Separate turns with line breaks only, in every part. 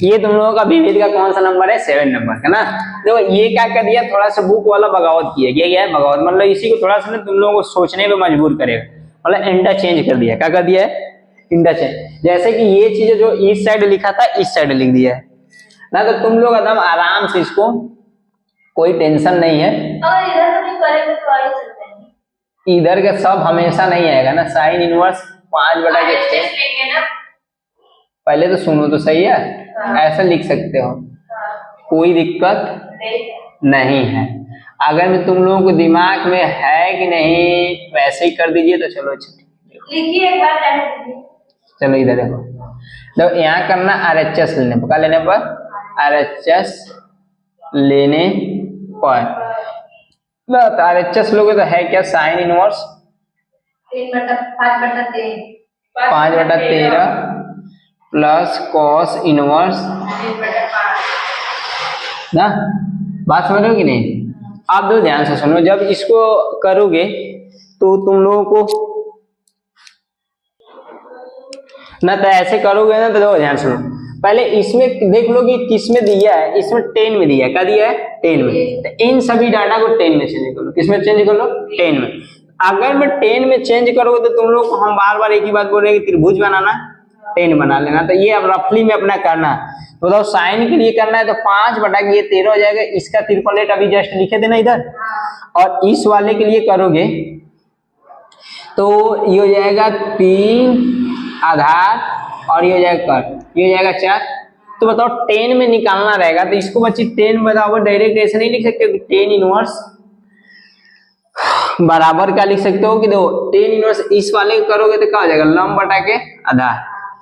ये तुम लोगों का विविध का कौन सा नंबर है, 7 नंबर का ना। देखो ये क्या कर दिया, थोड़ा सा बुक वाला बगावत किया, क्या है बगावत, मतलब इसी को थोड़ा सा ना तुम लोगों को सोचने पे मजबूर करेगा, मतलब इंटरचेंज कर दिया। क्या कर दिया है, इंटरचेंज। जैसे कि ये चीज जो इस साइड लिखा था इस साइड लिख दिया है ना, तो तुम लोग एकदम आराम से इसको, कोई टेंशन नहीं है।
अगर इधर भी करेंगे तो आ ही सकते हैं।
इधर का सब हमेशा नहीं आएगा ना, साइन इनवर्स 5/6। पहले तो सुनो तो सही है, ऐसा लिख सकते हो, कोई दिक्कत नहीं है। अगर मैं तुम लोगों को दिमाग में है कि नहीं वैसे ही कर दीजिए तो चलो अच्छा
लिखिए एक बार।
चलो इधर देखो, तो यहाँ करना RHS लेने पर, क्या लेने पर, RHS लेने पर ना, तो RHS लोगे तो है क्या, sine inverse 5/13 plus cos inverse ना। बात समझ रहे हो कि नहीं। आप दो ध्यान से सुनो, जब इसको करोगे तो तुम लोगों को ना, तो ऐसे करोगे ना, तो देखो ध्यान सुनो, पहले इसमें देख लो कि किस में दिया है, इसमें 10 में दिया है, क्या दिया है 10 में, तो इन सभी डाटा को 10 में चेंज कर लो। किसमें चेंज कर लो, 10 में। अगर मैं 10 में चेंज करोगे तो तुम लोग को हम बार बार एक ही बात बोल रहे हैं कि त्रिभुज बनाना, 10 बना लेना। तो ये अब रफली में अपना करना, तो बताओ साइन के लिए करना है तो 5/13 हो जाएगा, इसका ट्रिपलेट अभी जस्ट लिखे थे ना इधर, और इस वाले के लिए करोगे तो ये हो जाएगा 3 आधार और ये हो जाएगा कट, ये हो जाएगा 4। तो बताओ 10 में निकालना रहेगा, तो इसको बच्ची 10 बराबर डायरेक्ट ऐसे नहीं लिख सकते, 10 इनवर्स बराबर क्या लिख सकते हो कि देखो 10 इनवर्स इस वाले करोगे तो क्या हो जाएगा, लंब बटा के आधार,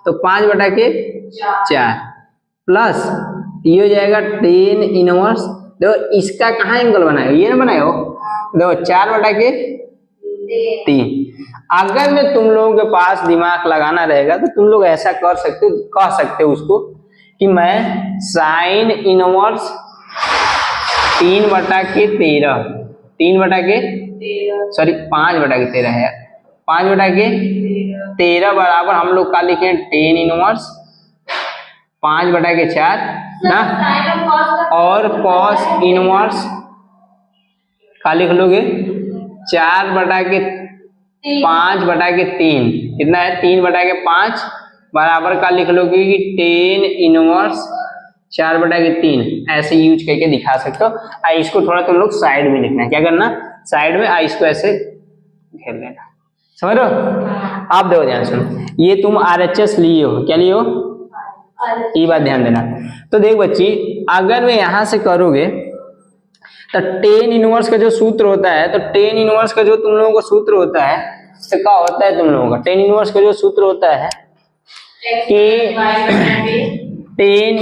तो 5/4 प्लस ये हो जाएगा 10 इनवर्स। देखो इसका कहाँ एंगल बनाए, ये ना बनाए हो, देखो 4/3। अगर में तुम लोगों के पास दिमाग लगाना रहेगा तो तुम लोग ऐसा कर सकते हो, कह सकते हो उसको कि मैं साइन इनवर्स 5/13 है, 5/13 बराबर हम लोग का लिखे 10 इनवर्स 5/4 ना, और कॉस इनवर्स का लिख लोगे 4/5/3, कितना है 3/5 बराबर का लिख लोगे कि 10 इनवर्स 4/3, ऐसे यूज करके दिखा सकते हो। इसको थोड़ा तुम लोग साइड में लिखना है, क्या करना, साइड में इसको ऐसे घेर लेना, समझ रहे हो। आप देखो ध्यान सुनो, ये तुम RHS लिए हो, क्या लिए हो, ये बात ध्यान देना। तो देख बच्ची, अगर मैं यहां से करोगे तो 10 इनवर्स का जो सूत्र होता है, तो 10 इनवर्स का जो तुम लोगों का सूत्र होता है, तो क्या होता है तुम लोगों का 10 इनवर्स का जो सूत्र होता है कि 10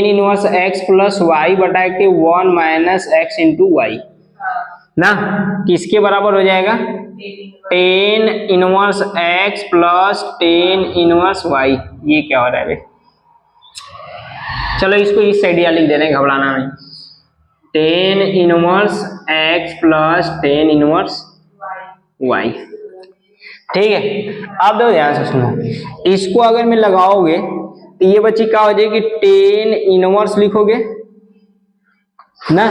इनवर्स x प्लस y बटा के 1 माइनस x इंटू वाई ना, किसके बराबर हो जाएगा, 10 inverse x plus 10 inverse y। ये क्या हो रहा है भाई, चलो इसको इस साइड या लिख दे रहे हैं, घबराना नहीं। 10 inverse x plus 10 inverse y, ठीक है। अब देखो ध्यान से सुनो, इसको अगर मैं लगाओगे तो ये बच्ची क्या हो जाएगी, 10 इनवर्स लिखोगे ना,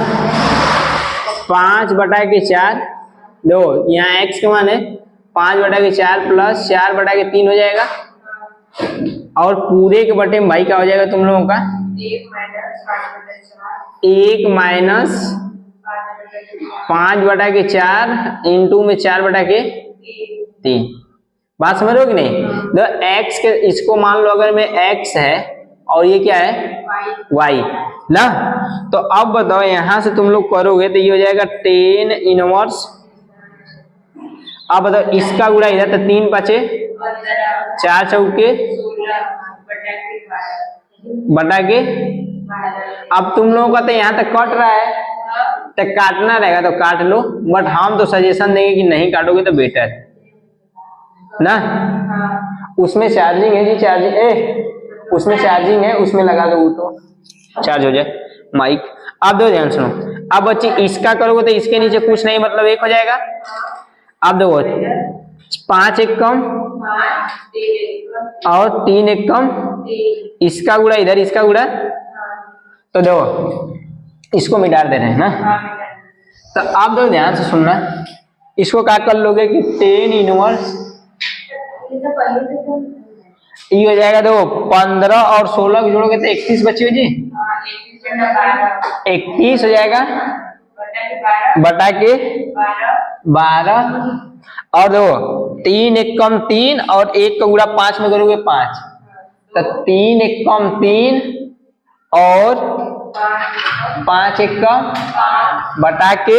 5/4, दो यहाँ x के मान है 5/4 प्लस 4/3 हो जाएगा, और पूरे के बटे में भाई क्या हो जाएगा तुम लोगों का 1 माइनस 5/4 इंटू में 4/3। बात समझ रहे हो कि नहीं। तो x के इसको मान लो अगर में x है और ये क्या है y ना, तो अब बताओ यहां से तुम लोग करोगे तो ये हो जाएगा 10 इनवर्स, अब बताओ इसका गुणा इधर, तो 3×5 4 चौके बटा के, अब तुम लोगों का तो यहाँ तक कट रहा है, तो काटना रहेगा तो काट लो, बट हम तो सजेशन देंगे कि नहीं काटोगे तो बेटर है ना। उसमें चार्जिंग है जी, चार्जिंग उसमें चार्जिंग है, उसमें लगा दो तो चार्ज हो जाए माइक। अब दो ध्यान सुनो, अब बच्ची इसका करोगे तो इसके नीचे कुछ नहीं, मतलब 1 हो जाएगा। अब देखो 5 1 कम और 3 एक कम, इसका गुड़ा इधर, इसका गुड़ा, तो देखो इसको मिटा दे रहे हैं ना। तो आप देखो ध्यान से सुनना, इसको क्या कर लोगे कि 10 इनवर्स ये हो जाएगा। देखो 15 और 16 को जोड़ोगे तो 31 बची हो जी, 31 हो जाएगा बटा के 12। और देखो 3 एक कम 3 और 1 का गुड़ा 5 में करोगे 5, तो 3 एक कम 3 और 5 एक कम बटा के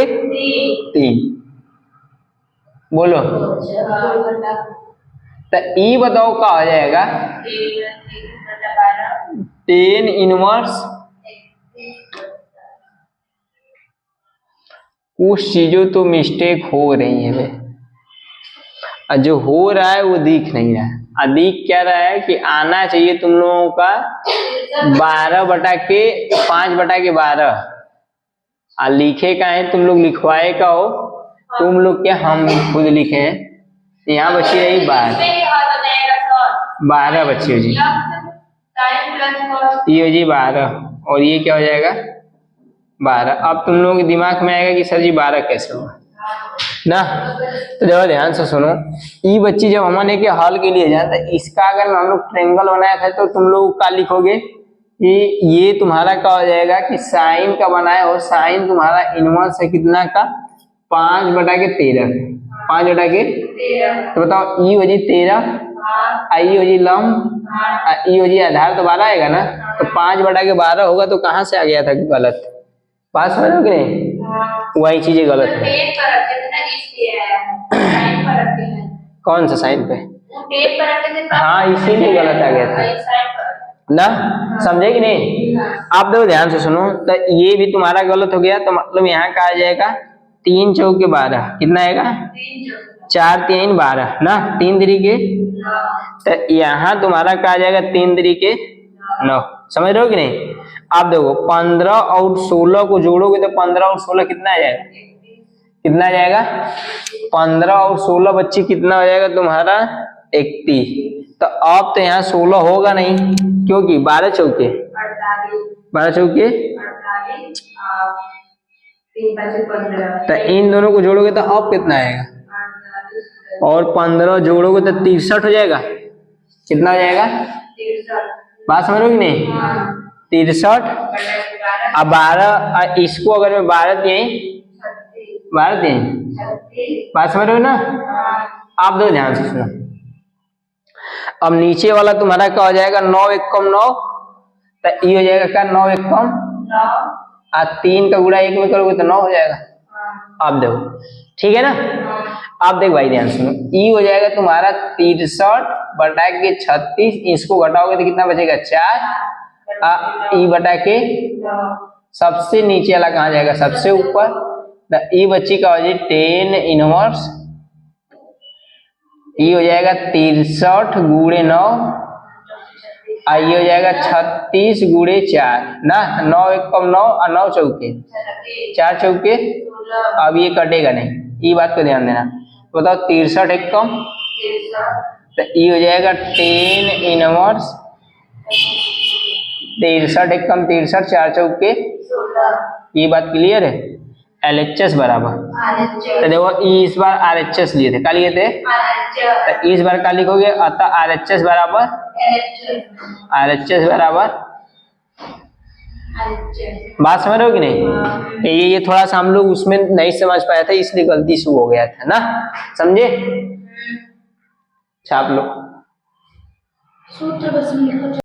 3। बोलो तो ई बताओ क्या हो जाएगा। 10 इनवर्स, कुछ चीजों तो मिस्टेक हो रही है, और जो हो रहा है वो दिख नहीं रहा है। दिख क्या रहा है कि आना चाहिए तुम लोगों का 12 बटा के 5 बटा के 12, और लिखे का है तुम लोग लिखवाए का हो, तुम लोग क्या हम खुद लिखे हैं। यहाँ बची रही 12 बची हो जी, ये हो जी 12, और ये क्या हो जाएगा 12। अब तुम लोगों के दिमाग में आएगा कि सर जी 12 कैसे होगा ना। तो देखो ध्यान से सुनो, ई बच्ची जब हमने के हल के लिए जाए तो इसका अगर हम लोग ट्रायंगल बनाया था तो तुम लोग क्या लिखोगे कि ये तुम्हारा क्या हो जाएगा कि साइन का बनाया हो, साइन तुम्हारा इनवर्स है कितना का 5 बटा के 13, 5 बटा के 13। तो बताओ ई हो जी 13, आई हो जी लंब, ई हो जी आधार, तो 12 आएगा ना। तो 5 बटा के 12 होगा, तो कहाँ से आ गया था गलत, बात समझ रहे हो कि नहीं। वही चीजें गलत है। कौन सा साइन पे, हाँ इसीलिए गलत आ गया था ना, समझे कि नहीं। आप देखो ध्यान से सुनो, तो ये भी तुम्हारा गलत हो गया, तो मतलब यहाँ का आ जाएगा 3 चौके 12, कितना आएगा 4 3 12 ना, 3 तरीके, तो यहाँ तुम्हारा क्या आ जाएगा 3 तरीके 9, समझ रहे हो कि नहीं। आप देखो 15 और 16 को जोड़ोगे तो 15 और 16 कितना आ जाएगा, कितना आ जाएगा 15 और 16 बच्ची कितना हो जाएगा तुम्हारा 31। तो अब तो यहाँ 16 होगा नहीं, क्योंकि 12 चौके 12 चौके, तो इन दोनों को जोड़ोगे तो अब कितना आएगा, और 15 जोड़ोगे तो 63 हो जाएगा, कितना हो जाएगा, बात समझ रहे हो कि नहीं 63। अब 12, इसको अगर मैं 12 दिए, 12 दिए, बात समझ रहे हो ना। आप दो ध्यान से सुनो, अब नीचे वाला तुम्हारा क्या हो जाएगा 9 एक कम 9, तो ये हो जाएगा क्या 9 एक कम 9, 3 का गुणा 1 में करोगे तो 9 हो जाएगा। आप देखो ठीक है ना। आप देख भाई ध्यान सुनो, ई हो जाएगा तुम्हारा 63 बटा के 36, इसको घटाओगे तो कितना बचेगा 4, ई बटा के सबसे नीचे वाला कहाँ जाएगा सबसे ऊपर, तो ई बच्ची का हो जाए 10 इनवर्स, ई हो जाएगा 63 गुणे 9, ये हो जाएगा 36 गुणे 4 ना, 9 एक कम 9 और 9 चौके 4 चौके, अब ये कटेगा नहीं, ये बात को ध्यान देना। बताओ 63 एक कम, तो ये हो जाएगा 10 इनवर्स 63 एक कम 63 4 चौके, ये बात क्लियर है। LHS बराबर, तो देखो इस बार RHS लिए थे, क्या लिए थे, तो इस बार क्या लिखोगे, अतः RHS बराबर बात समझ रहे हो कि नहीं। ये थोड़ा सा हम लोग उसमें नहीं समझ पाया था, इसलिए गलती से हो गया था ना, समझे। छाप लो सूत्र बस।